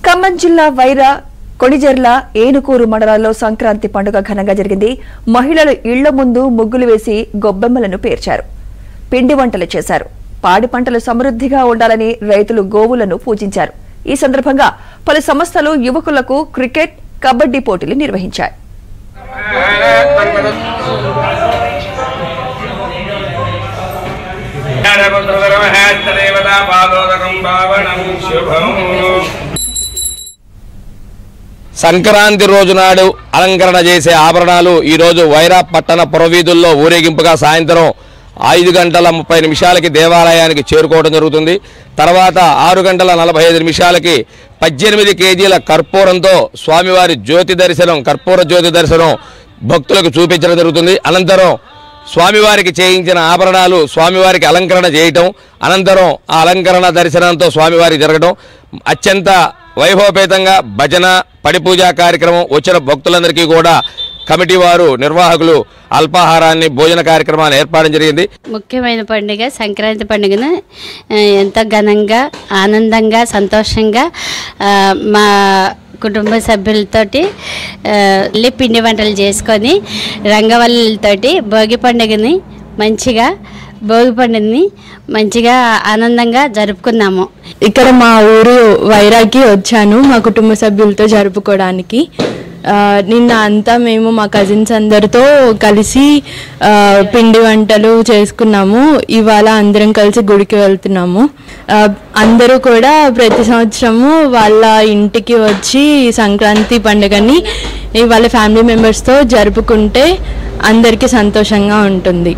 ఖమ్మం జిల్లా వైరా కొణిజర్ల ఏనుకూరు మండలాల్లో సంక్రాంతి పండుగ ఘనంగా జరిగింది. మహిళలు ఇళ్ల ముందు ముగ్గులు వేసి గొబ్బెమ్మలను పేర్చారు, పిండి వంటలు చేశారు. పాడి పంటలు సమృద్ధిగా ఉండాలని రైతులు గోవులను పూజించారు. ఈ సందర్భంగా పలు సంస్థలు యువకులకు క్రికెట్, కబడ్డీ పోటీలు నిర్వహించాయి. సంక్రాంతి రోజు నాడు అలంకరణ చేసే ఆభరణాలు ఈ రోజు వైరా పట్టణ పురవీధుల్లో ఊరేగింపుగా సాయంత్రం 5:30 దేవాలయానికి చేరుకోవడం జరుగుతుంది. తర్వాత 6:45 18 కేజీల కర్పూరంతో స్వామివారి జ్యోతి దర్శనం, కర్పూర జ్యోతి దర్శనం భక్తులకు చూపించడం జరుగుతుంది. అనంతరం స్వామివారికి చేయించిన ఆభరణాలు స్వామివారికి అలంకరణ చేయటం, అనంతరం ఆ అలంకరణ దర్శనంతో స్వామివారికి జరగడం, అత్యంత వైభవపేతంగా భజన, పడిపూజ కార్యక్రమం. వచ్చిన భక్తులందరికీ కూడా కమిటీ వారు, నిర్వాహకులు అల్పాహారాన్ని, భోజన కార్యక్రమాన్ని ఏర్పాటు జరిగింది. ముఖ్యమైన పండుగ సంక్రాంతి పండుగను ఎంతో ఘనంగా, ఆనందంగా, సంతోషంగా మా కుటుంబ సభ్యులతోటి పిండి వంటలు చేసుకొని రంగవల్లులతోటి భోగి పండుగని మంచిగా ఆనందంగా జరుపుకున్నాము. ఇక్కడ మా ఊరు వైరాకి వచ్చాను మా కుటుంబ సభ్యులతో జరుపుకోవడానికి. నిన్న అంతా మేము మా కజిన్స్ అందరితో కలిసి పిండి వంటలు చేసుకున్నాము. ఇవాళ అందరం కలిసి గుడికి వెళ్తున్నాము. అందరూ కూడా ప్రతి సంవత్సరము వాళ్ళ ఇంటికి వచ్చి సంక్రాంతి పండుగని వాళ్ళ ఫ్యామిలీ మెంబర్స్తో జరుపుకుంటే అందరికీ సంతోషంగా ఉంటుంది.